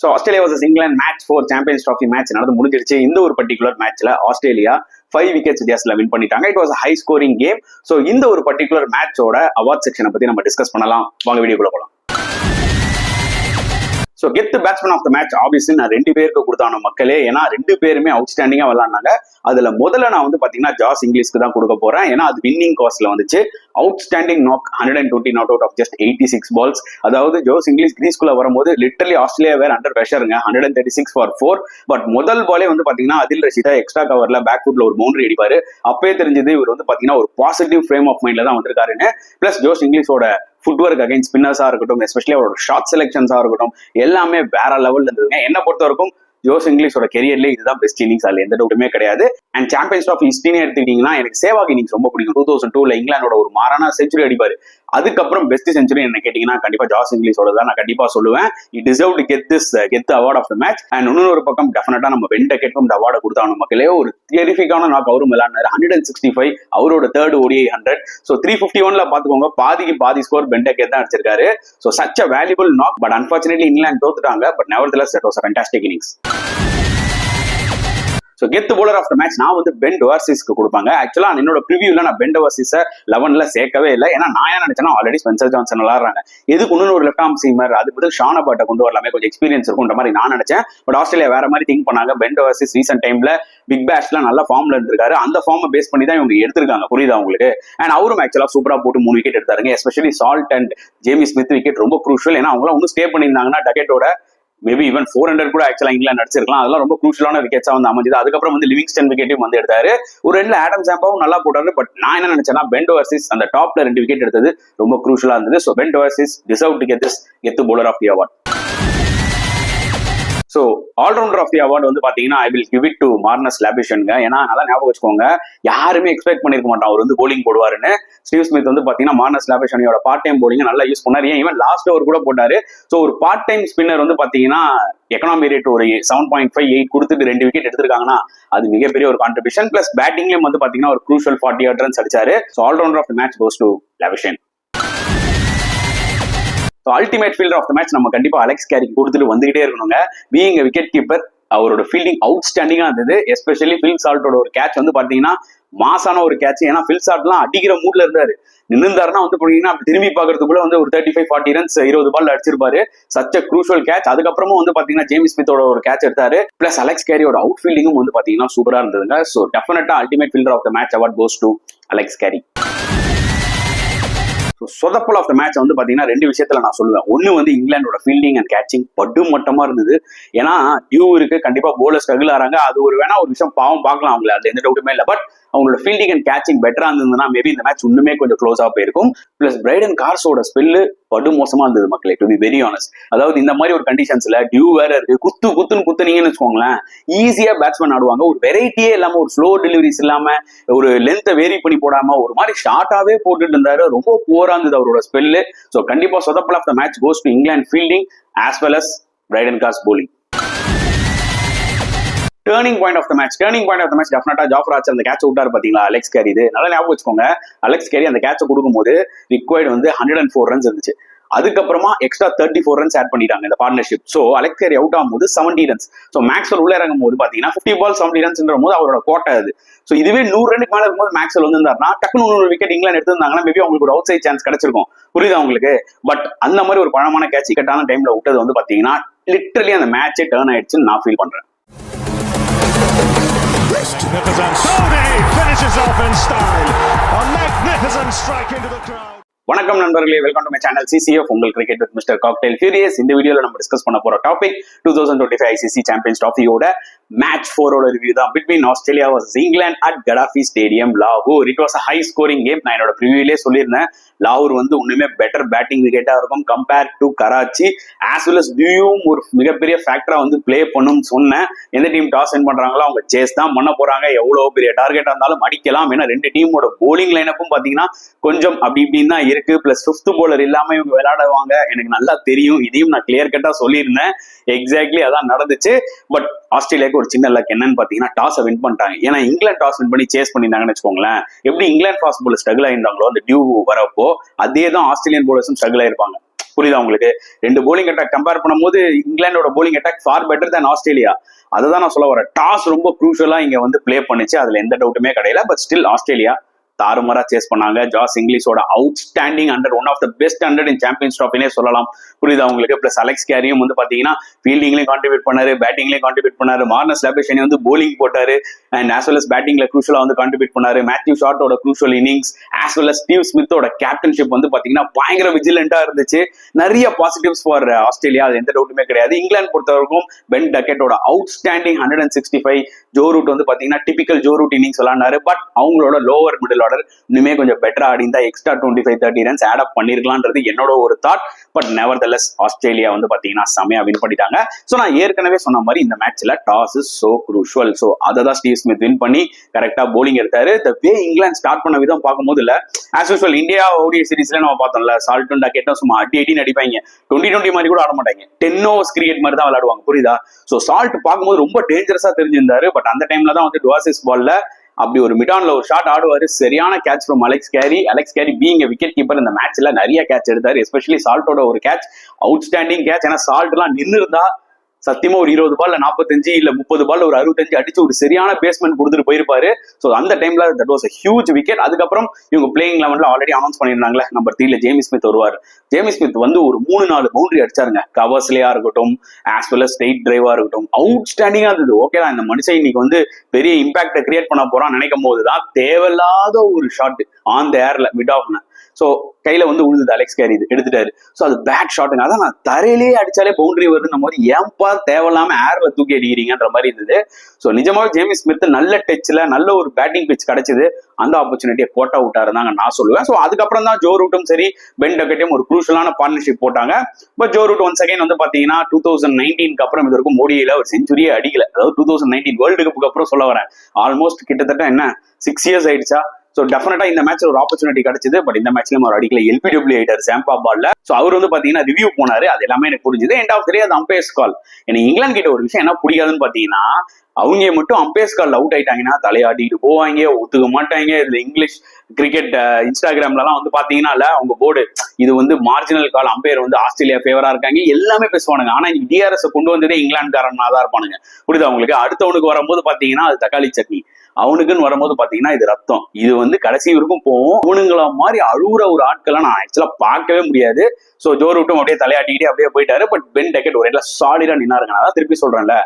So Australia versus England match 4 champions trophy match நடந்து முடிஞ்சிருச்சு. இந்த ஒரு பர்டிகுலர் மேட்ச்ல ஆஸ்திரேலியா 5 விக்கெட்ஸ் வித்தியாசத்துல வின் பண்ணிட்டாங்க. It was high scoring game. So இந்த ஒரு பர்டிகுலர் மேட்சோட அவார்ட் செக்ஷனை பத்தி நம்ம டிஸ்கஸ் பண்ணலாம். வாங்க வீடியோக்குள்ள போலாம். ஸோ கெத் batsman of the match obviously நான் 2 பேருக்கு கொடுத்தான மக்களே. ஏன்னா 2 பேருமே அவுட்ஸ்டாண்டிங்கா விளையாடினாங்க. அதுல முதல்ல நான் வந்து பாத்தீங்கன்னா ஜாஸ் இங்கிலீஷ்க்கு தான் கொடுக்க போறேன். ஏன்னா அது வின்னிங் காஸ்ட்ல வந்துச்சு. Outstanding knock 120 not out of just 86 balls. அதாவது ஜோஸ் இங்கிலீஷ் கிரீஸ்குள்ள வரும்போது லிட்டரலி ஆஸ்திரேலியா வேற அண்டர் பிரஷருங்க. 136 ஃபார் 4. பட் முதல் பாலே வந்து பாத்தீங்கன்னா அதில் ரஷீதா எக்ஸ்ட்ரா கவர்ல பேக் ஃபுட்ல ஒரு பவுண்டரி அடிப்பாரு. அப்பவே தெரிஞ்சது இவர் வந்து பாத்தீங்கன்னா ஒரு பாசிட்டிவ் ஃப்ரேம் ஆஃப் மைண்ட்ல தான் வந்திருக்காருன்னு. பிளஸ் ஜோஸ் இங்கிலீஷோட ஃபுட்வொர்க் அகைன் ஸ்பின்னர்ஸா இருக்கட்டும், எஸ்பெஷலி அவரோட ஷார்ட் செலக்ஷன்ஸா இருக்கட்டும், எல்லாமே வேற லெவல்ல இருந்ததுங்க. என்ன பொறுத்த வரைக்கும் ஜோஸ் இங்கிலீஷோட கெரியர்லேயே இதுதான் பெஸ்ட் இன்னிங்ஸ், அதுல எந்த டவுட்டுமே கிடையாது. அண்ட் சாம்பியன்ஸ் ஆஃப் ஹிஸ்டரின்னு எடுத்துக்கிட்டீங்கன்னா எனக்கு சேவாக் இன்னிங்ஸ் ரொம்ப பிடிக்கும். 2002ல இங்கிலாந்தோட ஒரு மாறான செஞ்சுரி அடிப்பாரு. அதுக்கப்புறம் பெஸ்ட் செஞ்சுரி என்ன கேட்டீங்கன்னா கண்டிப்பா ஜாஸ் இங்கிலீஷோட தான் நான் கண்டிப்பா சொல்லுவேன். It deserve to get award of the match. And இன்னொரு பக்கம் டெஃபினட்டா நம்ம வெண்டகேட்டும் இந்த அவார்டை கொடுத்தாங்க மக்களே. ஒரு டெரிஃபிக்கான நாக் அவரும் விளையாடினாரு. 165 அவரோட 3rd ODI 100. ஸோ 351ல பாத்துக்கோங்க, பாதிக்கு பாதி ஸ்கோர் வெண்டகேட் தான் அடிச்சிருக்காரு. So such a valuable knock. But unfortunately England தோத்துட்டாங்க. But nevertheless that was a fantastic innings. So கெத் போலர் ஆஃப் த மேட்ச் நான் வந்து பென் டோவர்சிஸ்க்கு கொடுப்பாங்க. ஆக்சுவலா என்னோட ப்ரிவியூல நான் பென் டோவர்சிஸை 11ல சேர்க்கவே இல்லை. ஏன்னா நான் என்ன நினைச்சேன்னா ஆல்ரெடி ஸ்பென்சர் ஜான்சன் விளாடுறாங்க, எதுக்கு இன்னொரு ஒரு லெஃப்ட் ஆர்ம் சீமர், அது பதில் ஷான் அபார்ட்டை கொண்டு வரலாமே, கொஞ்சம் எக்ஸ்பீரியன்ஸ் இருக்குன்ற மாதிரி நான் நினைச்சேன். பட் ஆஸ்திரேலியா வேற மாதிரி திங்க் பண்ணாங்க. பென் டோவர்சிஸ் ரீசென்ட் டைம்ல பிக் பேஷ்ல நல்ல ஃபார்ம்ல இருந்திருக்காரு. அந்த ஃபார்மை பேஸ் பண்ணி தான் இவங்க எடுத்திருக்காங்க, புரியுதா உங்களுக்கு? அண்ட் அவரும் ஆக்சுவலா சூப்பரா போட்டு 3 விக்கெட் எடுத்தாருங்க. Especially Salt and Jamie Smith wicket ரொம்ப குரூஷியல். ஏன்னா அவங்களாம் ஒன்னும் ஸ்டே பண்ணியிருந்தாங்கன்னா டக்கெட்டோட மேபி ஈவன் 400 கூட ஆக்சுவலா இங்கிலாந்து அடிச்சிருக்கலாம். அதெல்லாம் ரொம்ப குரூஷியலான விக்கெட்ஸா வந்து அமைஞ்சது. அதுக்கப்புறம் வந்து லிவிங்ஸ்டன் விக்கெட்டையும் வந்து எடுத்தாரு. ஒரு 2ல ஆடம் சாம்பாவும் நல்லா போட்டாரு. பட் நான் என்ன நினைச்சேன்னா பென் டோவர்சிஸ் அந்த டாப்ல 2 விக்கெட் எடுத்தது ரொம்ப குரூஷியலா இருந்தது. So Ben Dwarshuis deserve to get this கெத் bowler of the award. So allrounder of the award வந்து பாத்தீங்கன்னா I will give it to Marnus லாபிஷன்ங்க. ஏன்னா நல்லா ஞாபகம் வச்சுக்கோங்க, யாருமே எக்ஸ்பெக்ட் பண்ணிருக்க மாட்டான் அவர் வந்து போலிங் போடுவாருன்னு. ஸ்டீவ் ஸ்மித் வந்து பாத்தீங்கன்னா மார்னஸ் லாபிஷனியோட பார்ட் டைம் போலிங் நல்லா யூஸ் பண்ணாரு. ஏன் ஈவன் லாஸ்ட் ஓவர் கூட போட்டாரு. ஸோ ஒரு பார்ட் டைம் ஸ்பின்னர் வந்து பாத்தீங்கன்னா எக்கனாமி ரேட் ஒரு 7.58 கொடுத்துட்டு 2 விக்கெட் எடுத்திருக்காங்கன்னா அது மிகப்பெரிய ஒரு கான்ட்ரிபியூஷன். பிளஸ் பேட்டிங்லயும் வந்து பாத்தீங்கன்னா ஒரு க்ரூஷியல் 48 ரன்ஸ் அடிச்சாரு. So allrounder of the match goes to Labuschagne. So ultimate fielder of the match நம்ம கண்டிப்பா அலெக்ஸ் கேரிக்கு கொடுத்துட்டு வந்துகிட்டே இருக்கணுங்க. பீயிங் விக்கெட் கீப்பர் அவரோட ஃபீல்டிங் அவுட்ஸ்டாண்டிங்கா இருந்தது. எஸ்பெஷலி ஃபில் சால்ட்டோட ஒரு கேட்ச் வந்து பாத்தீங்கன்னா மாசான ஒரு கேட்ச். ஏன்னா ஃபில் சால்ட்லாம் அடிக்கிற மூட்ல இருந்தாரு. நின்றுந்தாருன்னா வந்து போனீங்கன்னா திரும்பி பாக்குறதுக்குள்ள வந்து ஒரு 35-40 ரன்ஸ் 20 பால் அடிச்சிருப்பாரு. Such a crucial catch. அதுக்கப்புறமும் வந்து பாத்தீங்கன்னா ஜேமி ஸ்மித்தோட ஒரு கேட்ச் எடுத்தாரு. பிளஸ் அலெக்ஸ் கேரியோட அவுட் ஃபீல்டிங்கும் வந்து பாத்தீங்கன்னா சூப்பரா இருந்ததுங்க. So definitely ultimate fielder of the match award goes to Alex Carey. சொதப்பல் ஆஃப் த மேட்ச் வந்து பாத்தீங்கன்னா 2 விஷயத்துல நான் சொல்லுவேன். ஒன்னு வந்து இங்கிலாந்தோட ஃபீல்டிங் அண்ட் கேட்சிங் படு மட்டமா இருந்தது. ஏன்னா டியூ இருக்கு, கண்டிப்பா போலர் ஸ்ட்ரகிள் ஆறாங்க. அது ஒரு வேணா ஒரு விஷயம் பாவம் பார்க்கலாம் அவங்கள, அது எந்த டவுட்டுமே இல்லை. பட் அவங்களோட ஃபீல்டிங் அண்ட் கேட்சிங் பெட்டரா இருந்ததுன்னா மேபி இந்த மேட்ச் இன்னுமே கொஞ்சம் க்ளோஸா போயிருக்கும். பிளஸ் பிரைடன் கார்ஸோட ஸ்பெல்லு படு மோசமா இருந்தது மக்களே, டு பி வெரி ஆனஸ்ட். அதாவது இந்த மாதிரி ஒரு கண்டிஷன்ஸ்ல டியூ வேற இருக்கு, குத்துனீங்கன்னு வச்சுக்கோங்களேன், ஈஸியா பேட்ஸ்மேன் ஆடுவாங்க. ஒரு வெரைட்டியே இல்லாம, ஒரு ஸ்லோ டெலிவரிஸ் இல்லாம, ஒரு லென்த்தை வேரி பண்ணி போடாம ஒரு மாதிரி ஷார்ட்டாவே போட்டுட்டு இருந்தாரு. ரொம்ப போரா இருந்தது அவரோட ஸ்பெல்லு. ஸோ கண்டிப்பா சொதப்பல் of the match goes to England fielding as well as Brydon Carse bowling. Turning point of the match definitely Jofra Archer அந்த கேட்ச் விட்டாரு பாத்தீங்களா அலெக்ஸ் கேரி. இது நல்லா ஞாபகம் வச்சுக்கோங்க, அலெக்ஸ் கேரி அந்த கேட்சை கொடுக்கும்போது ரிக்வயர்டு வந்து 104 ரன்ஸ் இருந்துச்சு. அதுக்கப்புறமா எக்ஸ்ட்ரா 34 ரன்ஸ் ஆட் பண்ணிட்டாங்க இந்த partnership. So Alex Carey out ஆகும்போது 70 ரன்ஸ். ஸோ மேக்ஸ்வெல் உள்ள இறங்கும் போது பாத்தீங்கன்னா 50 பால் 70 ரன்ஸ்ன்ற போது அவரோட கோட்டை அது. ஸோ இதுவே 100 ரன்னுக்கு மேல இருக்கும்போது மேக்ஸ்வெல் வந்து இருந்தாருன்னா டக்குனு 100 விக்கெட் இங்கிலாந்து எடுத்திருந்தாங்கன்னா மேபி அவங்களுக்கு ஒரு அவுட் சைட் சான்ஸ் கிடைச்சிருக்கும், புரியுதா உங்களுக்கு? பட் அந்த மாதிரி ஒரு பழமான கேட்ச் கட்டான டைம்ல விட்டது வந்து பாத்தீங்கன்னா லிட்டரலி அந்த மேட்சே டர்ன் ஆயிடுச்சுன்னு நான் ஃபீல் பண்றேன். வணக்கம் நண்பர்களே, welcome to my channel CCF உங்கள் cricket with mister Cocktail Furious. இந்த வீடியோல நம்ம டிஸ்கஸ் பண்ண போற டாபிக் 2025 ICC சாம்பியன்ஸ் ட்ராஃபியோட மேட்ச் 4 ரிவ்யூ தான். Between Australia versus England at Gaddafi stadium லாகூர். It was a high scoring game. நான் என்னோட ப்ரிவியூலே சொல்லியிருந்தேன், லாகூர் வந்து ஒண்ணுமே பெட்டர் பேட்டிங் விக்கெட்டா இருக்கும் compare to Karachi. As well as டியூவும் ஒரு மிகப்பெரிய ஃபேக்டரா வந்து பிளே பண்ணும்னு சொன்னேன். எந்த டீம் டாஸ் வின் பண்றாங்களோ அவங்க சேஸ் தான் பண்ண போறாங்க. எவ்வளவு பெரிய டார்கெட்டா இருந்தாலும் அடிக்கலாம். ஏன்னா 2 டீமோட போலிங் லைனப்பும் பாத்தீங்கன்னா கொஞ்சம் அப்படி இப்படின்னு தான் இருக்கு. பிளஸ் 5th போலர் இல்லாம இவங்க விளையாடுவாங்க, எனக்கு நல்லா தெரியும். இதையும் நான் கிளியர் கட்டா சொல்லியிருந்தேன். எக்ஸாக்ட்லி அதான் நடந்துச்சு. பட் ஆஸ்திரேலியாவுக்கு ஒரு சின்ன லக் என்னன்னு பாத்தீங்கன்னா டாஸை வின் பண்ணிட்டாங்க. ஏன்னா இங்கிலாந்து டாஸ் வின் பண்ணி சேஸ் பண்ணியிருந்தாங்கன்னு வச்சுக்கோங்களேன், எப்படி இங்கிலாந்து ஃபாஸ்ட் போலர் ஸ்ட்ரகிள் ஆயிருந்தாங்களோ அந்த டியூ வரப்போ அதே தான் ஆஸ்திரேலியன் போலர்ஸும் ஸ்ட்ரகிள் ஆயிருப்பாங்க. புரியுதா உங்களுக்கு? ரெண்டு போலிங் அட்டாக் கம்பேர் பண்ணும்போது இங்கிலாண்டோட bowling attack far better than Australia. அதை தான் நான் சொல்ல வரேன். டாஸ் ரொம்ப க்ரூஷியலா இங்க வந்து பிளே பண்ணிச்சு, அதுல எந்த டவுட்டுமே கிடையாது. பட் ஸ்டில் ஆஸ்திரேலியா தாறுமாறா சேஸ் பண்ணாங்க. ஜாஸ் இங்கிலீஷோட outstanding hundred, one of the best hundred in Champions ட்ராஃபினே சொல்லலாம். புரியுதா உங்களுக்கு? பிளஸ் அலெக்ஸ் கேரியும் வந்து பாத்தீங்கன்னா ஃபீல்டிங்லயும் கான்ட்ரிபியூட் பண்ணாரு, பேட்டிங்லயும் கான்ட்ரிபியூட் பண்ணாரு. மார்னஸ் லாபேஷனி வந்து போலிங் போட்டாரு அண்ட் ஆஸ் வெல் அஸ் பேட்டிங்ல க்ரூஷியலா வந்து கான்ட்ரிபியூட் பண்ணாரு. மேத்யூ ஷார்ட்டோட crucial innings as well as Steve ஸ்மித்தோட கேப்டன்ஷிப் வந்து பாத்தீங்கன்னா பயங்கர விஜிலண்டா இருந்துச்சு. நிறைய பாசிட்டிவ்ஸ் ஃபார் ஆஸ்திரேலியா, அது எந்த டவுட்டுமே கிடையாது. இங்கிலாந்து பொறுத்தவரைக்கும் பென் டக்கெட்டோட அவுட்ஸ்டாண்டிங் 165. ஜோ ரூட் வந்து பாத்தீங்கன்னா டிபிக்கல் ஜோ ரூட் இன்னிங்ஸ் விளாண்டாரு. பட் அவங்களோட லோவர் மிடில் ஆர்டர் இன்னுமே கொஞ்சம் பெட்டரா ஆடி இருந்தா எக்ஸ்ட்ரா 25-30 ரன்ஸ் ஆட் அப் பண்ணிருக்கலாம்ன்றது என்னோட ஒரு தாட். பட் நெவர்தலெஸ் ஆஸ்திரேலியா வந்து பாத்தீங்கன்னா செமையா வின் பண்ணிட்டாங்க. சோ நான் ஏற்கனவே சொன்ன மாதிரி இந்த மேட்ச்ல toss is so crucial. So அதை தான் ஸ்டீவ் ஸ்மித் வின் பண்ணி கரெக்டா போலிங் எடுத்தாரு. த வே இங்கிலாந்து ஸ்டார்ட் பண்ண விதம் பார்க்கும்போது இல்ல, ஆஸ் யூசுவல் இந்தியா ஓடிஐ சீரிஸ்ல நம்ம பார்த்தோம்ல, சால்ட்டும் டக்கெட்டும் சும்மா அடி அடிப்பாங்க. 2020 மாதிரி கூட ஆட மாட்டாங்க, 10 ஓவர்ஸ் கிரிக்கெட் மாதிரி தான் விளையாடுவாங்க. புரியுதா? சோ சால்ட் பார்க்கும்போது ரொம்ப டேஞ்சரஸா தெரிஞ்சிருந்தாரு. பட் அந்த டைம்ல தான் வந்து டுவாசிஸ் பால்ல அப்படி ஒரு மிடான்ல ஒரு ஷாட் ஆடுவாரு, சரியான catch from Alex Carey being wicket keeper இந்த மேட்ச்ல நிறைய கேட்ச் எடுத்தாரு. எஸ்பெஷலி சால்ட்டோட ஒரு கேட்ச் அவுட்ஸ்டாண்டிங் கேட்ச். ஏன்னா சால்ட் எல்லாம் நின்று இருந்தா சத்தியமா ஒரு 20 பால்ல 45 இல்ல 30 பால்ல ஒரு 65 அடிச்சு ஒரு சரியான பேஸ்மெண்ட் கொடுத்துட்டு போயிருப்பாரு. சோ அந்த டைம்ல that was a huge wicket. அதுக்கப்புறம் இவங்க பிளேயிங் லெவன்ல ஆல்ரெடி அனௌன்ஸ் பண்ணிருந்தாங்களே, நம்பர் 3ல ஜேமி ஸ்மித் வருவார். ஜேமி ஸ்மித் வந்து ஒரு 3-4 பவுண்டரி அடிச்சாருங்க. கவர்ஸ்லயா இருக்கட்டும், ஆஸ் வெல் அஸ் ஸ்ட்ரெயிட் டிரைவா இருக்கட்டும், அவுட்ஸ்டாண்டிங்கா இருந்தது. ஓகே தான், இந்த மனுஷன் இன்னைக்கு வந்து பெரிய இம்பாக்ட கிரியேட் பண்ண போறான்னு நினைக்கும் போதுதான் தேவையில்லாத ஒரு ஷாட் ஆன் த ஏர்ல மிட் ஆஃப்ல சோ கையில வந்து உழுது அலெக்ஸ் கேரி எடுத்துட்டாரு. சோ அது பேட் ஷாட்டுங்க. அதான் நான் தரையிலேயே அடிச்சாலே பவுண்டரி வருதுன்ற மாதிரி ஏன்பா தேவையில்லாம ஏர்ல தூக்கி அடிக்கிறீங்கன்ற மாதிரி இருந்தது. சோ நிஜமாவே ஜேமி ஸ்மித் நல்ல டச்ல நல்ல ஒரு பேட்டிங் பிச் கிடைச்சது, அந்த ஆப்பர்ச்சுனிட்டியை கோட்டா விட்டாருந்தாங்க நான் சொல்லுவேன். சோ அதுக்கப்புறம் தான் ஜோ ரூட்டும் சரி பென் டக்கெட்டும் ஒரு குரூஷியலான பார்ட்னர்ஷிப் போட்டாங்க. But Joe Root once again வந்து பாத்தீங்கன்னா 2019 அப்புறம் இது வரைக்கும் மோடியில ஒரு செஞ்சுரியே அடிக்கல. அதாவது 2019 வேர்ல்டு கப்புக்கு அப்புறம் சொல்ல வரேன். ஆல்மோஸ்ட் கிட்டத்தட்ட என்ன 6 இயர்ஸ் ஆயிடுச்சா. சோ டெஃபினட்டா இந்த மேட்ச்ல ஒரு ஆப்பர்ச்சுனிட்டி கிடைச்சது. பட் இந்த மேட்ச்ல அவர் அடிக்கல, எல்பிடபிள்யூ ஆயிட்டார் சாம்பா பால்ல. சோ அவர் வந்து பாத்தீங்கன்னா ரிவ்யூ போனாரு, அது எல்லாமே எனக்கு புரிஞ்சுது. எண்ட் ஆஃப் த டே அது அம்பையர்ஸ் கால். எனக்கு இங்கிலாந்து கிட்ட ஒரு விஷயம் என்ன பிடிக்காதுன்னு பாத்தீங்கன்னா, அவங்க மட்டும் அம்பையர்ஸ் கால் அவுட் ஆயிட்டாங்கன்னா தலையாடிட்டு போவாங்க, ஒத்துக்க மாட்டாங்க. இதுல இங்கிலீஷ் கிரிக்கெட் இன்ஸ்டாகிராம்ல எல்லாம் வந்து பாத்தீங்கன்னா அவங்க போர்டு இது வந்து மார்ஜினல் கால், அம்பையர் வந்து ஆஸ்திரேலியா ஃபேவரா இருக்காங்க, எல்லாமே பேசுவானுங்க. ஆனா இன்னைக்கு டிஆர்எஸ் கொண்டு வந்ததே இங்கிலாந்துக்காரனா தான் இருப்பானுங்க. புரியுதா உங்களுக்கு? அடுத்தவனுக்கு வரும்போது பாத்தீங்கன்னா அது தக்காளி சட்னி, அவனுக்குன்னு வரும்போது பாத்தீங்கன்னா இது ரத்தம். இது வந்து கடைசி வரைக்கும் போவோம். அவனுங்கள மாதிரி அழுகுற ஒரு ஆட்களை நான் ஆக்சுவலா பார்க்கவே முடியாது. சோ ஜோ ரூட்டும் அப்படியே தலையாட்டிக்கிட்டே அப்படியே போயிட்டாரு. பட் பென் டக்கெட் ஒரு இடத்துல சாலிடா நின்னாருங்க. அதான் திருப்பி சொல்றேன்ல,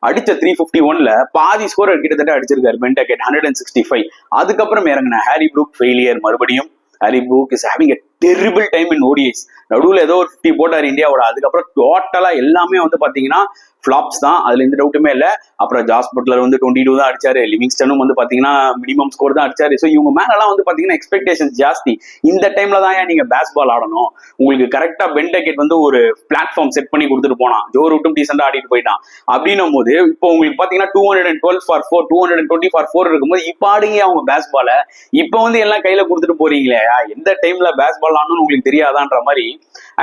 அடிச்ச 351ல பாதி ஸ்கோர் கிட்டத்தட்ட அடிச்சிருக்காரு பென் டக்கெட் 165. அதுக்கப்புறம் இறங்கின ஹாரி ப்ரூக் ஃபெயிலியர். மறுபடியும் Harry Brook is having a terrible time in ODIs. நடுவில் ஏதோ ஒரு 50 போட்டார் இந்தியாவோட. அதுக்கப்புறம் டோட்டலா எல்லாமே வந்து பாத்தீங்கன்னா ஃபிளாப்ஸ் தான், அதுல எந்த டவுட்டுமே இல்லை. அப்புறம் ஜாஸ் பட்லர் வந்து 22 தான் அடிச்சாரு. லிவிங்ஸ்டனும் வந்து பாத்தீங்கன்னா மினிமம் ஸ்கோர் தான் அடிச்சாரு. ஸோ இவங்க மேலாம் வந்து பாத்தீங்கன்னா எக்ஸ்பெக்டேஷன் ஜாஸ்தி. இந்த டைம்ல தான் நீங்க பேஸ் பால் ஆடணும். உங்களுக்கு கரெக்டா பென் டக்கெட் வந்து ஒரு பிளாட்ஃபார்ம் செட் பண்ணி கொடுத்துட்டு போனான். ஜோ ரூட்டும் டீசெண்டா ஆடிட்டு போயிட்டான். அப்படின்னும் போது இப்போ உங்களுக்கு பாத்தீங்கன்னா 212 for 4, 220 for 4 இருக்கும்போது இப்ப ஆடுங்க அவங்க பேஸ் பால. இப்ப வந்து எல்லாம் கையில கொடுத்துட்டு போறீங்களே, எந்த டைம்ல பேஸ் பால் ஆடணும்னு உங்களுக்கு தெரியாதான்ற மாதிரி.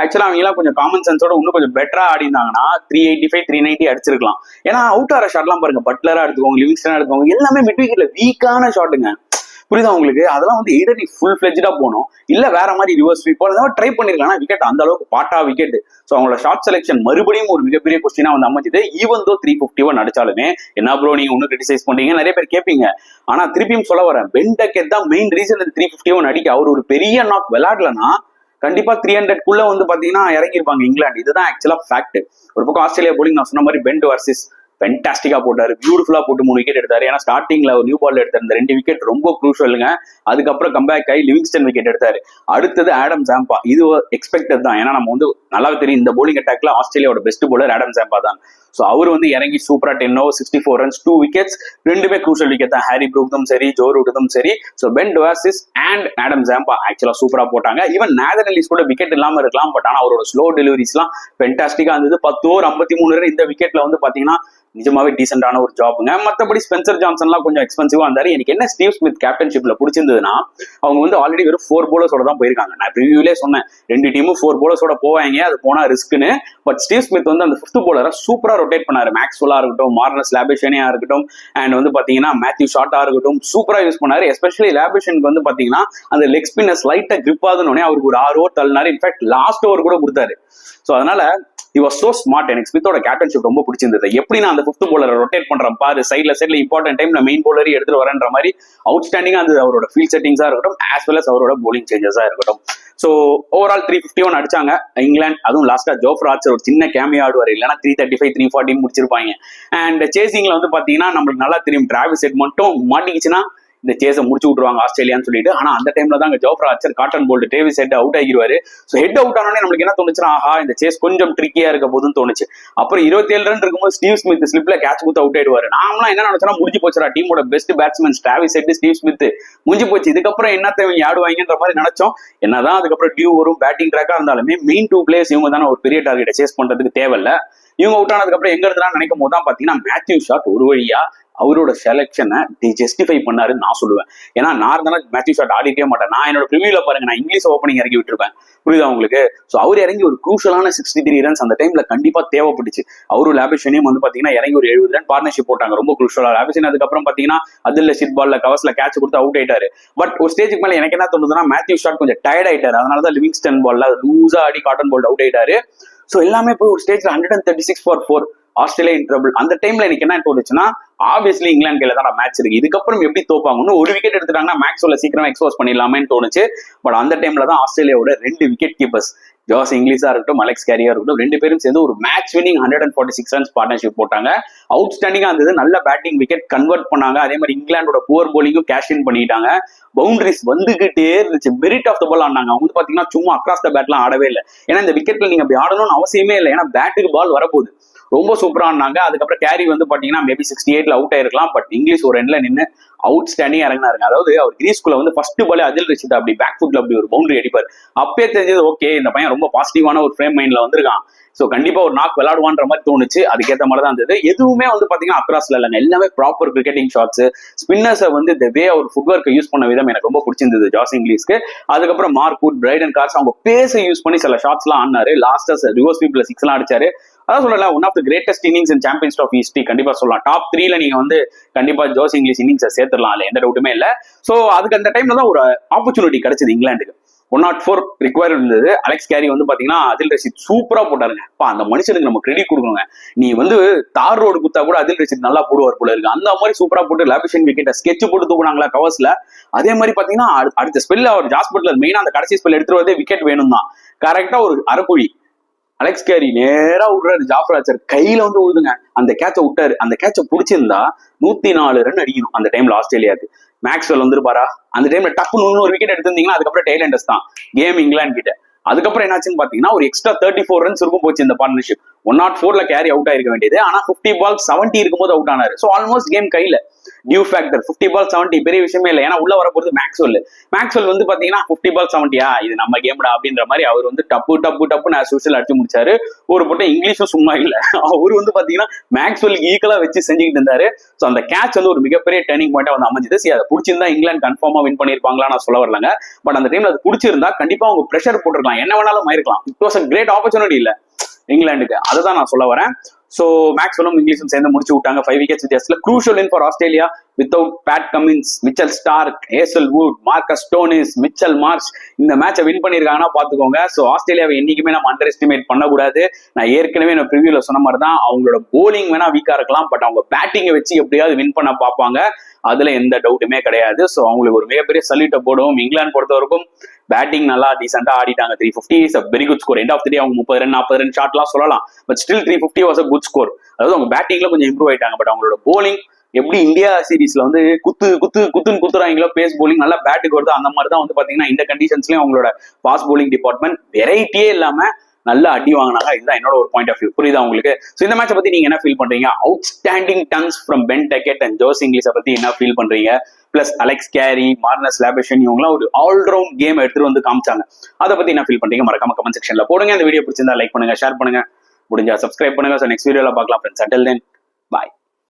ஆக்சுவலா அவங்க எல்லாம் கொஞ்சம் காமன் சென்ஸோட இன்னும் கொஞ்சம் பெட்டரா ஆடினாங்கன்னா 385, 390 அடிச்சிருக்கலாம். ஏன்னா அவுட் ஆற ஷாட்லாம் பாருங்க, பட்லரா எடுத்துக்கோங்க, லிவிங்ஸ்டனா எடுத்துக்கோங்க, எல்லாமே மிட் விக்கெட்ல வீக்கான ஷாட்டுங்க. புரியுதா உங்களுக்கு? அதெல்லாம் வந்து எதர் நீ ஃபுல் ஃபிளெஜ்டா போகணும், இல்ல வேற மாதிரி ரிவர்ஸ் ஸ்வீப் ட்ரை பண்ணிருக்கலாம். விக்கெட் அந்த அளவுக்கு பாட்டா விக்கெட். சோ அவங்களோட ஷார்ட் செலக்ஷன் மறுபடியும் ஒரு மிகப்பெரிய கொஸ்டினா வந்து அமைஞ்சது. ஈவன் தோ 351 அடிச்சாலுமே என்ன ப்ரோ நீங்க ஒன்னும் கிரிட்டிசைஸ் பண்றீங்க நிறைய பேர் கேட்பீங்க. ஆனா திருப்பியும் சொல்ல வரேன், பென் டக்கெட் தான் மெயின் ரீசன் 351 அடிக்க. அவர் ஒரு பெரிய நாக் விளையாடலன்னா கண்டிப்பா 300 வந்து பாத்தீங்கன்னா இறங்கிருப்பாங்க இங்கிலாந்து. இதுதான் ஆக்சுவலா ஃபேக்ட். ஒரு பக்கம் ஆஸ்திரேலியா போலிங் நான் சொன்ன மாதிரி பென் வர்சஸ் ஃபென்டாஸ்டிக்கா போட்டாரு, பியூட்டிஃபுல்லா போட்டு 3 விக்கெட் எடுத்தாரு. ஏன்னா ஸ்டார்டிங்ல ஒரு நியூ பால் எடுத்தாரு, இந்த 2 விக்கெட் ரொம்ப க்ரூஷியலுங்க. அதுக்கப்புறம் கம்பேக் ஆகி லிவிங்ஸ்டன் விக்கெட் எடுத்தாரு. அடுத்தது ஆடம் சாம்பா, இது எக்ஸ்பெக்டட் தான். ஏன்னா நம்ம வந்து நல்லாவே தெரியும் இந்த போலிங் அட்டாக்ல ஆஸ்திரேலியாவோட பெஸ்ட் போலர் ஆடம் சாம்பா தான். சோ அவர் வந்து இறங்கி சூப்பரா 10 over 64 runs 2 wickets, ரெண்டுமே க்ரூஷியல் விக்கெட் தான். ஹாரி ப்ரூக்கும் சரி, ஜோ ரூட்டும் சரி. So Ben Dwarshuis and Adam Zampa ஆக்சுவலா சூப்பரா போட்டாங்க. ஈவன் நேதன் எல்லிஸ் கூட விக்கெட் இல்லாம இருக்கலாம், பட் ஆனா அவரோட ஸ்லோ டெலிவரிஸ் எல்லாம் ஃபென்டாஸ்டிக்கா இருந்தது. 10 over 53 run இந்த விக்கெட்ல வந்து பாத்தீங்கன்னா நிஜமாவே டீசென்டான ஒரு ஜாப்புங்க. மற்றபடி ஸ்பென்சர் ஜான்சன்லாம் கொஞ்சம் எக்ஸ்பென்சிவா இருந்தாரு. எனக்கு என்ன ஸ்டீவ் ஸ்மித் கேப்டன்ஷிப்ல பிடிச்சிருந்ததுன்னா, அவங்க வந்து ஆல்ரெடி வெறும் 4 bowlers தான் போயிருக்காங்க. நான் ரிவ்யூலே சொன்னேன் 2 டீமும் 4 bowlers போவாங்க. அது போனா ரிஸ்க்னு. பட் ஸ்டீவ் ஸ்மித் வந்து அந்த 5th bowler சூப்பரா ரொட்டேட் பண்ணாரு. மேக்ஸ்வெல்லா இருக்கட்டும், மார்னஸ் லாபேஷனியா இருக்கட்டும், அண்ட் வந்து பாத்தீங்கன்னா மேத்யூ ஷார்ட்டா இருக்கட்டும், சூப்பரா யூஸ் பண்ணாரு. எஸ்பெஷலி லாபேஷனுக்கு வந்து பாத்தீங்கன்னா அந்த லெக் ஸ்பின்னர்ஸ் லைட்டா கிரிப் ஆகுதுன்னு அவருக்கு ஒரு 6 ஓவர் தள்ளினாரு. இன்ஃபேக்ட் லாஸ்ட் ஓவர் கூட கொடுத்தாரு. ஸோ அதனால he was so smart. எனக்கு ஸ்மித்தோட கேப்டன்ஷிப் ரொம்ப பிடிச்சிருந்தது. எப்படி நான் அந்த 5th bowler ரொட்டேட் பண்றேன் பாரு, சைட்ல இம்பார்ட்டன்ட் டைம்ல மெயின் bowler எடுத்துட்டு வரேன்ற மாதிரி அவுட்ஸ்டாண்டிங்கா அது அவரோட ஃபீல்ட் செட்டிங்ஸா இருக்கட்டும், ஆஸ் வெல் அஸ் அவரோட போலிங் சேஞ்சஸா இருக்கட்டும். ஸோ ஓவரால் 351 அடிச்சாங்க இங்கிலாந்து. அதுவும் லாஸ்டா ஜோஃப்ரா ஆர்ச்சர் ஒரு சின்ன கேமியோ ஆடுவார், இல்லைன்னா 335 340 முடிச்சிருப்பாங்க. அண்ட் சேசிங்ல வந்து பாத்தீங்கன்னா நம்மளுக்கு நல்லா தெரியும், டிராவிஸ் ஹெட் மட்டும் மாட்டிக்கிச்சுன்னா இந்த சேஸை முடிச்சு விட்டுருவாங்க ஆஸ்திரேலியான்னு சொல்லிட்டு. ஆனா அந்த டைம்ல தான் Jofra Archer caught and bowled Travis Head out ஆகிடுவாரு. ஸோ ஹெட் அவுட் ஆனோடனே நம்மளுக்கு என்ன தோணுச்சுன்னா, ஆஹா இந்த சேஸ் கொஞ்சம் ட்ரிக்கியா இருக்க போதுன்னு தோணுச்சு. அப்புறம் 27 ரன் இருக்கும்போது ஸ்டீவ் ஸ்மித் ஸ்லிப்ல கேட்ச் கொடுத்து அவுட் ஆயிடுவாரு. நாமலாம் என்ன நினைச்சோன்னா, முடிஞ்சு போச்சுடா, டீமோட best batsman Travis head Steve Smith முடிஞ்சு போச்சு, இதுக்கப்புறம் என்னத்தை இவங்க ஆடுவாங்கன்ற மாதிரி நினைச்சோம். என்னதான் அதுக்கப்புறம் டியூ வரும், பேட்டிங் ட்ராக்கா இருந்தாலுமே மெயின் 2 பிளேயர்ஸ் இவங்க தானே ஒரு பெரிய டார்கெட்டை சேஸ் பண்றதுக்கு தேவையில்ல. இவங்க அவுட் ஆனதுக்கு அப்புறம் எங்க இருந்தா நினைக்கும் போது தான் பாத்தீங்கன்னா மேத்யூ ஷாட் ஒரு வழியா அவரோட செலக்ஷனை ஜஸ்டிஃபை பண்ணாருன்னு நான் சொல்லுவேன். ஏன்னா நான் இருந்தாலும் மேத்யூ ஷாட் ஆடிட்டே மாட்டேன். நான் என்னோட ப்ரிவியூல பாருங்க, நான் இங்கிலீஷ் ஓப்பனிங் இறக்கி விட்டுருப்பேன், புரியுதா உங்களுக்கு? ஸோ அவர் இறங்கி ஒரு குரூஷலான 63 ரன்ஸ் அந்த டைம்ல கண்டிப்பா தேவைப்பட்டுச்சு. அவரும் லாபேஷனையும் வந்து பாத்தீங்கன்னா இறங்கி ஒரு 70 ரன் பார்ட்னர்ஷிப் போட்டாங்க, ரொம்ப குரூஷலா. லாபேஷன் அதுக்கப்புறம் பாத்தீங்கன்னா அதில் ஷிட் பால்ல கவர்ஸ்ல கேட்ச் கொடுத்து அவுட் ஆயிட்டாரு. பட் ஒரு ஸ்டேஜுக்கு மேல எனக்கு என்ன தோணுதுன்னா, மேத்யூ ஷாட் கொஞ்சம் டயர்ட் ஆயிட்டாரு. அதனாலதான் லிவிங்ஸ்டன் பால்ல லூஸா ஆடி காட்டன் பால் அவுட் ஆயிட்டாரு. ஸோ எல்லாமே போய் ஒரு ஸ்டேஜ்ல 136 for 4 ஆஸ்திரேலியா இன் ட்ரபிள். அந்த டைம்ல எனக்கு என்ன தோணுச்சுன்னா, ஆப்வியஸ்லி இங்கிலாந்து கையில தான் மேட்ச் இருக்கு, இதுக்கப்புறம் எப்படி தோப்பாங்கன்னு ஒரு விக்கெட் எடுத்துட்டாங்கன்னா மேக்ஸ்வெல்ல சீக்கிரமா எக்ஸ்போஸ் பண்ணிடலாமேன்னு தோணுச்சு. பட் அந்த டைம்ல தான் ஆஸ்திரேலியாவோட 2 விக்கெட் கீப்பர்ஸ், ஜாஸ் இங்கிலீஷா இருக்கட்டும், அலெக்ஸ் கேரியா இருக்கட்டும், 2 பேரும் சேர்ந்து ஒரு மேட்ச் வினிங் 146 ரன்ஸ் பார்ட்னர்ஷிப் போட்டாங்க. அவுட்ஸ்டாண்டிங்கா இருந்தது. நல்ல பேட்டிங் விக்கெட் கன்வெர்ட் பண்ணாங்க. அதே மாதிரி இங்கிலாந்தோட புவர் போலிங்கும் கேஷ் இன் பண்ணிட்டாங்க. பவுண்டரிஸ் வந்துகிட்டே இருந்துச்சு. மெரிட் ஆஃப் த பால் ஆனாங்க. அவங்க வந்து பாத்தீங்கன்னா சும்மா அக்ராஸ் த பேட்லாம் ஆடவே இல்லை. ஏன்னா இந்த விக்கெட்ல நீங்க அப்படி ஆடணும்னு அவசியமே இல்லை, ஏன்னா பேட்டுக்கு பால் வரப்போகுது. ரொம்ப சூப்பரா ஆனாங்க. அதுக்கப்புறம் கேரி வந்து பாத்தீங்கன்னா மேபி 68ல அவுட் ஆயிருக்கலாம். பட் இங்கிலீஷ் ஒரு எண்ட்ல நின்று அவுட் ஸ்டாண்டிங் இறங்கினாருங்க. அதாவது அவர் கிரீஸ்குள்ள வந்து ஃபர்ஸ்ட் பால் அதில் ரஷீத் அப்படி பேக் ஃபுட்ல அப்படி ஒரு பவுண்டரி அடிப்பார். அப்பயே தெரிஞ்சது, ஓகே இந்த பையன் ரொம்ப பாசிட்டிவான ஒரு ஃப்ரேம் மைண்ட்ல வந்திருக்கான், ஸோ கண்டிப்பா ஒரு நாக் விளையாடுவான்ற மாதிரி தோணுச்சு. அதுக்கேற்ற மாதிரி தான் இருந்தது. எதுவுமே வந்து பாத்தீங்கன்னா அக்ராஸ்ல இல்லைங்க, எல்லாமே ப்ராப்பர் கிரிக்கெட்டிங் ஷாட்ஸ். ஸ்பின்னர்ஸை வந்து இந்த வே அவர் ஃபுட் ஒர்க்கை யூஸ் பண்ண விதம் எனக்கு ரொம்ப பிடிச்சிருந்தது ஜாஸ் இங்கிலீஷ்க்கு. அதுக்கப்புறம் மார்க்வுட், பிரைடன் கார்ஸ் அவங்க பேஸை யூஸ் பண்ணி சில ஷாட்ஸ் எல்லாம் ஆனாரு. லாஸ்டா ரிவர்ஸ் ஸ்வீப்ல 6 எல்லாம் அடிச்சாரு. அதான் சொல்லல, one of the greatest innings in champions of history கண்டிப்பா சொல்லலாம். டாப் 3ல நீங்க வந்து கண்டிப்பா ஜோஸ் இங்கிலீஷ் இன்னிங்ஸை சேர்த்துடலாம், அதுல எந்த டவுட்டுமே இல்லை. ஸோ அதுக்கு அந்த டைம்ல தான் ஒரு ஆப்பர்ச்சுனிட்டி கிடைச்சது இங்கிலாந்துக்கு. 104 ரிக்வயர் இருந்தது. அலெக்ஸ் கேரி வந்து பாத்தீங்கன்னா அதில் ரஷீத் சூப்பரா போட்டாருங்க. அந்த மனுஷனுக்கு நம்ம கிரெடிட் கொடுக்கணுங்க. நீ வந்து தார் ரோடு குத்தா கூட அதில் ரஷீத் நல்லா போடுவார் போல இருக்கு. அந்த மாதிரி சூப்பரா போட்டு லாபிஷன் விக்கெட்டை ஸ்கெட்ச் போட்டு தூக்குனாங்களா கவர்ஸ்ல. அதே மாதிரி பாத்தீங்கன்னா அடுத்த ஸ்பெல்ல அவர் ஜாஸ் பட்லர் மெயினா அந்த கடைசி ஸ்பெல் எடுத்துட்டு வரதே விக்கெட் வேணும் தான். கரெக்டா ஒரு அரைக்குழி அலெக்ஸ் கேரி நேரா விடுறாரு, ஜாஃப்ரா ஆர்ச்சர் கையில வந்து விழுதுங்க. அந்த கேட்சை விட்டாரு. அந்த கேட்சை பிடிச்சிருந்தா 104 ரன் அடிக்கணும் அந்த டைம்ல ஆஸ்திரேலியாவுக்கு. மேக்ஸ்வெல் வந்துருப்பாரா அந்த டைம்ல டப்புன்னு ஒரு விக்கெட் எடுத்திருந்தீங்கன்னா அதுக்கப்புறம் டெய்லண்டர்ஸ் தான் கேம் இங்கிலாந்து கிட்ட. அதுக்கப்புறம் என்னாச்சுன்னு பாத்தீங்கன்னா ஒரு எக்ஸ்ட்ரா 34 ரன்ஸ் இருக்கும் போச்சு இந்த பார்ட்னர்ஷிப். 104ல கேரி அவுட் ஆயிருக்க வேண்டியது, ஆனா 50 பால் 70 இருக்கும்போது அவுட் ஆனாரு. ஸோ ஆல்மோஸ்ட் கேம் கையில. டியூ ஃபேக்டர் 50 பால் 70 பெரிய விஷயமே இல்லை, ஏன்னா உள்ள வரப்போறது மேக்ஸ்வெல் வந்து பாத்தீங்கன்னா 50 பால் 70யா இது நம்ம கேம்டா அப்படின்ற மாதிரி அவர் வந்து டப்புன்னு ஆஸ் யூசுவல் அடிச்சு முடிச்சாரு. ஒரு போட்ட இங்கிலீஷும் சும்மா இல்லை, அவரு வந்து பாத்தீங்கன்னா மேக்ஸ்வெலுக்கு ஈக்குவலா வச்சு செஞ்சுக்கிட்டு இருந்தாரு. ஸோ அந்த கேட்ச் வந்து ஒரு மிகப்பெரிய டர்னிங் பாயிண்டா வந்து அமைஞ்சது. சரி, அதை பிடிச்சிருந்தா இங்கிலாந்து கன்ஃபார்மா வின் பண்ணிருப்பாங்களா நான் சொல்ல வரலங்க. பட் அந்த டைம்ல அது பிடிச்சிருந்தா கண்டிப்பா அவங்க பிரஷர் போட்டிருக்கலாம், என்ன வேணாலும் ஆயிருக்கலாம். It was a great opportunity இல்ல இங்கிலாந்துக்கு, அதுதான் நான் சொல்ல வரேன். ஸோ மேக்ஸ்வெல்லும் இங்கிலீஷும் சேர்ந்து முடிச்சு விட்டாங்க 5 விக்கெட்ஸ் வித்தியாசத்துல. Crucial win for Australia without Pat Cummins, Mitchell Starc, Hazlewood, Marcus Stoinis, Mitchell Marsh இந்த மேட்சை வின் பண்ணியிருக்காங்கன்னா பாத்துக்கோங்க. ஸோ ஆஸ்திரேலியாவை என்னைக்குமே நம்ம அண்டர் எஸ்டிமேட் பண்ணக்கூடாது. நான் ஏற்கனவே நான் ப்ரிவியூல சொன்ன மாதிரி தான், அவங்களோட போலிங் வேணா வீக்கா இருக்கலாம், பட் அவங்க பேட்டிங்கை வச்சு எப்படியாவது வின் பண்ண பார்ப்பாங்க, அதுல எந்த டவுட்டுமே கிடையாது. ஸோ அவங்களுக்கு ஒரு மிகப்பெரிய சல்யூட்டை போடுவோம். இங்கிலாந்து பொறுத்த வரைக்கும் பேட்டிங் நல்லா டீசெண்டா ஆடிட்டாங்க. 350 is a very good score. End of the day அவங்க 30 ரன் 40 ரன் ஷாட்லாம் சொல்லலாம், but still 350 was a good score. அதாவது அவங்க பேட்டிங்ல கொஞ்சம் இம்ப்ரூவ் ஆயிட்டாங்க. பட் அவங்களோட போலிங் எப்படி இந்தியா சீரீஸ்ல வந்து குத்துன்னு குத்துறாங்களோ பேஸ் போலிங் நல்லா பேட்டுக்கு வருது, அந்த மாதிரி தான் வந்து பாத்தீங்கன்னா இந்த கண்டிஷன்ஸ்லயும் அவங்களோட ஃபாஸ்ட் போலிங் டிபார்ட்மெண்ட் வெரைட்டியே இல்லாம நல்லா அடி வாங்கினாங்க. இதுதான் என்னோட ஒரு பாயிண்ட் ஆஃப் வியூ. புரியுதா உங்களுக்கு? ஸோ இந்த மேட்சை பத்தி நீங்க என்ன ஃபீல் பண்றீங்க? Outstanding tons from Ben Duckett and Jos இங்கிலீஷை பத்தி என்ன ஃபீல் பண்றீங்க? Plus Alex Carey, Marnus Labuschagne இவங்கலாம் ஒரு ஆல்ரவுண்ட் கேம் எடுத்துட்டு வந்து காமிச்சாங்க. அதை பத்தி என்ன ஃபீல் பண்றீங்க? மறக்காம கமெண்ட் செக்ஷன்ல போடுங்க. இந்த வீடியோ பிடிச்சிருந்தா லைக் பண்ணுங்க, ஷேர் பண்ணுங்க, முடிஞ்சா சப்ஸ்கிரைப் பண்ணுங்க. ஸோ நெக்ஸ்ட் வீடியோல பார்க்கலாம் ஃப்ரெண்ட்ஸ். அண்டில் தென், பாய்.